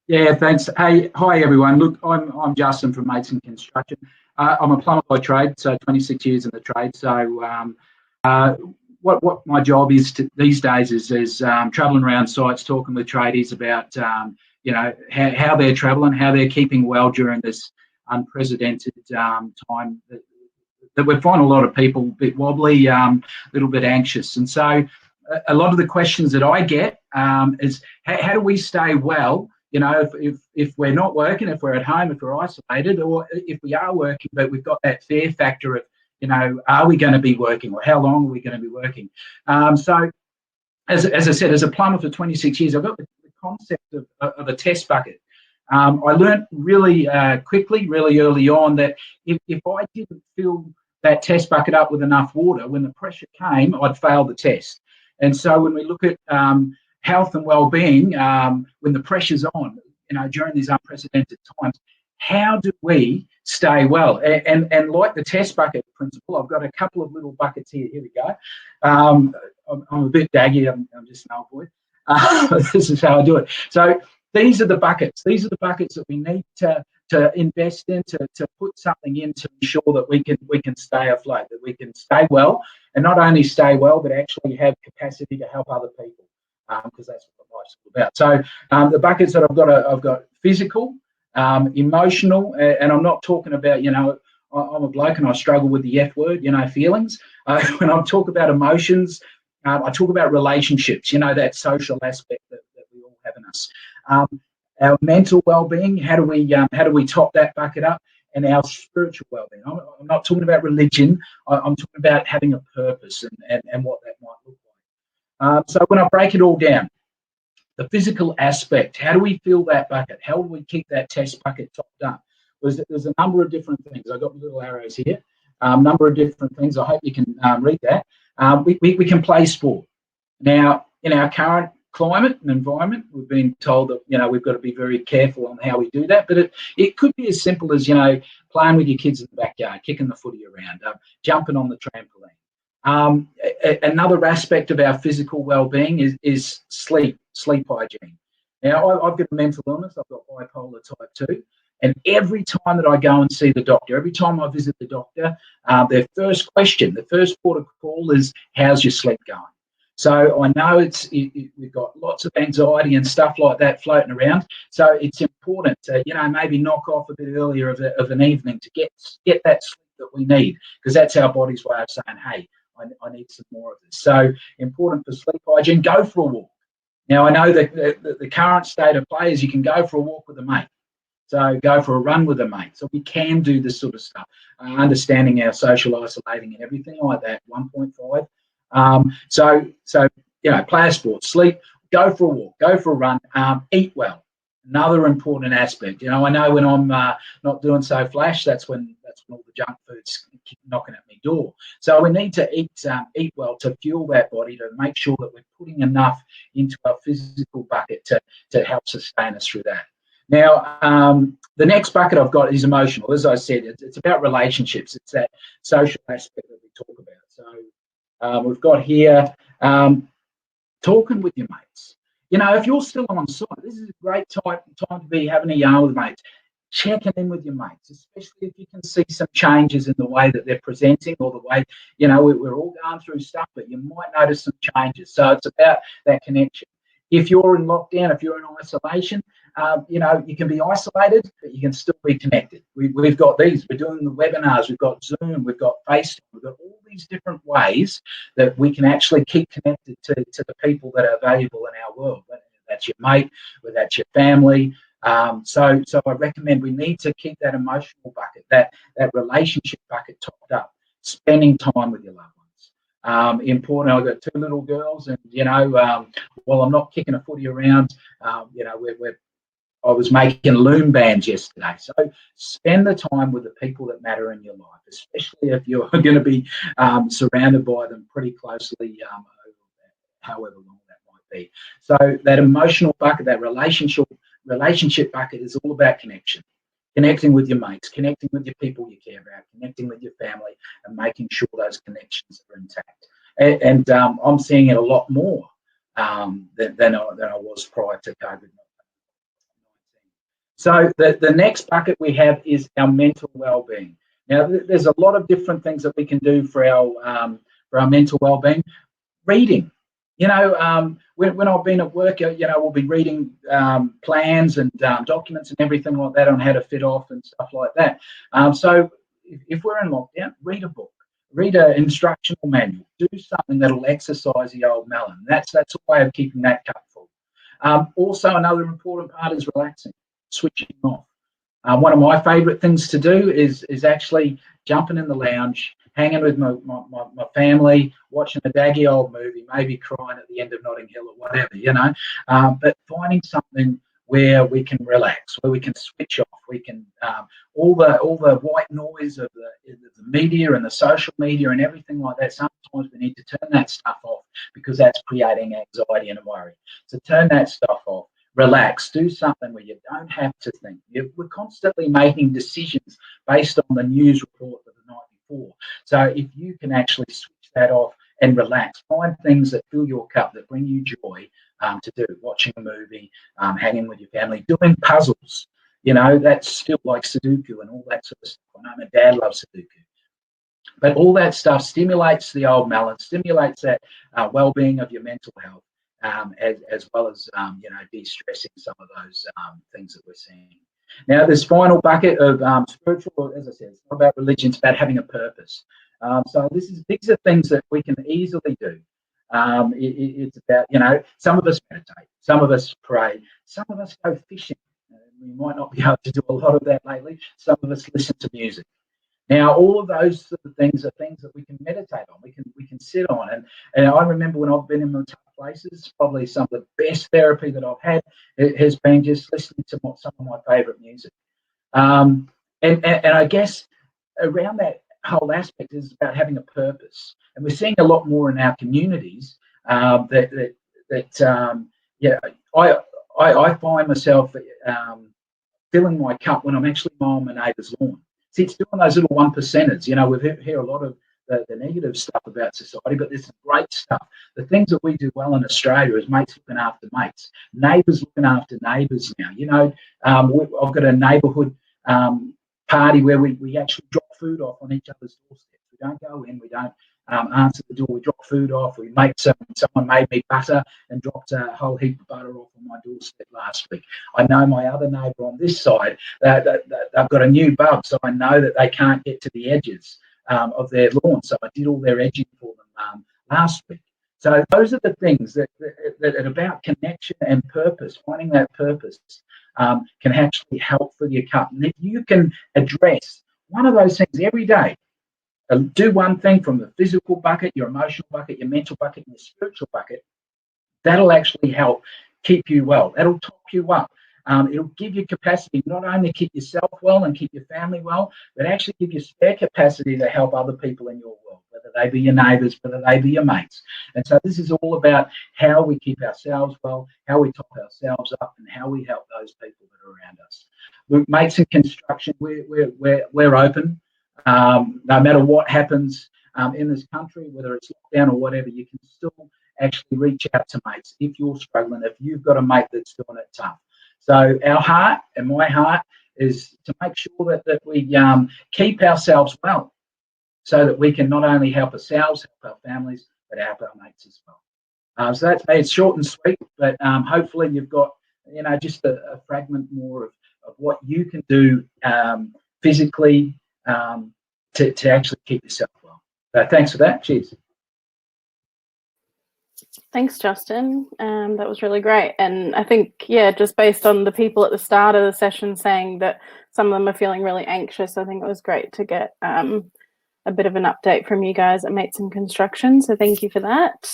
Yeah, thanks. Hey, hi everyone. Look, I'm Justin from Mates and Construction. I'm a plumber by trade, so 26 years in the trade. So what my job is these days is travelling around sites, talking with tradies about how they're travelling, how they're keeping well during this unprecedented time that we find a lot of people a bit wobbly, a little bit anxious, and so a lot of the questions that I get is how do we stay well? You know, if we're not working, if we're at home, if we're isolated, or if we are working, but we've got that fear factor of, are we going to be working, or how long are we going to be working? So, as I said, as a plumber for 26 years, I've got the concept of a test bucket. I learned really quickly, really early on, that if I didn't fill that test bucket up with enough water, when the pressure came, I'd fail the test. And so when we look at health and well-being, when the pressure's on, during these unprecedented times, how do we stay well? And like the test bucket principle, I've got a couple of little buckets here. Here we go. I'm a bit daggy. I'm just an old boy. This is how I do it. So these are the buckets. These are the buckets that we need to invest in, to put something in to ensure that we can stay afloat, that we can stay well, and not only stay well, but actually have capacity to help other people, because that's what life's all about. So the buckets that I've got physical, emotional, and I'm not talking about, I'm a bloke and I struggle with the F word, feelings. When I talk about emotions, I talk about relationships, that social aspect that we all have in us. Our mental well-being, how do we top that bucket up? And our spiritual well-being. I'm not talking about religion. I'm talking about having a purpose and what that might look like. So when I break it all down, the physical aspect, how do we fill that bucket? How do we keep that test bucket topped up? There's a number of different things. I've got little arrows here. Number of different things. I hope you can read that. We can play sport. Now, in our current climate and environment, we've been told that we've got to be very careful on how we do that, but it could be as simple as playing with your kids in the backyard, kicking the footy around, jumping on the trampoline. Another aspect of our physical well-being is sleep hygiene. Now, I've got a mental illness. I've got bipolar type 2, and every time that I go and see the doctor, every time I visit the doctor, their first question, the first port of call is, how's your sleep going? So I know we've got lots of anxiety and stuff like that floating around. So it's important to, maybe knock off a bit earlier of an evening to get that sleep that we need, because that's our body's way of saying, hey, I need some more of this. So important for sleep hygiene. Go for a walk. Now, I know that the current state of play is you can go for a walk with a mate. So go for a run with a mate. So we can do this sort of stuff. Understanding our social isolating and everything like that, 1.5. Play a sport, sleep, go for a walk, go for a run, eat well. Another important aspect. I know when I'm not doing so flash, that's when all the junk food's knocking at my door. So we need to eat well to fuel that body, to make sure that we're putting enough into our physical bucket to help sustain us through that. Now, the next bucket I've got is emotional. As I said, it's about relationships. It's that social aspect that we talk about. So we've got here talking with your mates. If you're still on site, this is a great time to be having a yarn with mates, checking in with your mates, especially if you can see some changes in the way that they're presenting, or the way, we're all going through stuff, but you might notice some changes. So it's about that connection. If you're in lockdown, if you're in isolation, you can be isolated, but you can still be connected. We've got these. We're doing the webinars. We've got Zoom. We've got FaceTime. We've got all these different ways that we can actually keep connected to the people that are valuable in our world. Whether that's your mate, whether that's your family. So I recommend we need to keep that emotional bucket, that relationship bucket topped up. Spending time with your loved ones. Important. I've got 2 little girls, and while I'm not kicking a footy around, I was making loom bands yesterday. So spend the time with the people that matter in your life, especially if you're going to be surrounded by them pretty closely, however long that might be. So that emotional bucket, that relationship bucket is all about connection. Connecting with your mates, connecting with your people you care about, connecting with your family, and making sure those connections are intact. And I'm seeing it a lot more than I was prior to COVID-19. So the next bucket we have is our mental well-being. Now, there's a lot of different things that we can do for our mental well-being. Reading, when I've been at work, we'll be reading plans and documents and everything like that on how to fit off and stuff like that. So if we're in lockdown, read a book, read an instructional manual, do something that'll exercise the old melon. That's a way of keeping that cup full. Also, another important part is relaxing, switching off. One of my favourite things to do is actually jumping in the lounge, hanging with my family, watching a daggy old movie, maybe crying at the end of Notting Hill or whatever, but finding something where we can relax, where we can switch off, we can all the white noise of the media and the social media and everything like that. Sometimes we need to turn that stuff off because that's creating anxiety and worry. So turn that stuff off. Relax, do something where you don't have to think. We're constantly making decisions based on the news report of the night before. So if you can actually switch that off and relax, find things that fill your cup, that bring you joy to do, watching a movie, hanging with your family, doing puzzles, that's still like Sudoku and all that sort of stuff. I know my dad loves Sudoku. But all that stuff stimulates the old melon, stimulates that well-being of your mental health. As well as de-stressing some of those things that we're seeing. Now, this final bucket of spiritual, as I said, it's not about religion, it's about having a purpose. So these are things that we can easily do. It's about, some of us meditate, some of us pray, some of us go fishing. We might not be able to do a lot of that lately. Some of us listen to music. Now, all of those sort of things are things that we can meditate on, we can sit on. And I remember when I've been in the tough places, probably some of the best therapy that I've had has been just listening to some of my favourite music. And I guess around that whole aspect is about having a purpose. And we're seeing a lot more in our communities I find myself filling my cup when I'm actually mowing my neighbour's lawn. See, it's doing those little 1%ers. We hear a lot of the negative stuff about society, but there's some great stuff. The things that we do well in Australia is mates looking after mates, neighbours looking after neighbours now. I've got a neighbourhood party where we actually drop food off on each other's doorsteps. We don't go in, we don't answer the door, we drop food off. We make someone made me butter and dropped a whole heap of butter off on my doorstep last week. I know my other neighbour on this side, they've got a new bulb, so I know that they can't get to the edges of their lawn. So I did all their edging for them last week. So those are the things that are about connection and purpose. Finding that purpose can actually help fill your cup. And if you can address one of those things every day, do one thing from the physical bucket, your emotional bucket, your mental bucket, and your spiritual bucket, that'll actually help keep you well. That'll top you up. It'll give you capacity not only keep yourself well and keep your family well, but actually give you spare capacity to help other people in your world, whether they be your neighbours, whether they be your mates. And so this is all about how we keep ourselves well, how we top ourselves up, and how we help those people that are around us. Look, mates in construction, we're open. No matter what happens in this country, whether it's lockdown or whatever, you can still actually reach out to mates if you're struggling, if you've got a mate that's doing it tough. So our heart and my heart is to make sure that we keep ourselves well so that we can not only help ourselves, help our families, but help our mates as well. So that's me. It's short and sweet, but hopefully you've got just a fragment more of what you can do physically to actually keep yourself well. So thanks for that. Cheers. Thanks, Justin. That was really great. And I think, just based on the people at the start of the session saying that some of them are feeling really anxious, I think it was great to get a bit of an update from you guys at Mates in Construction. So thank you for that.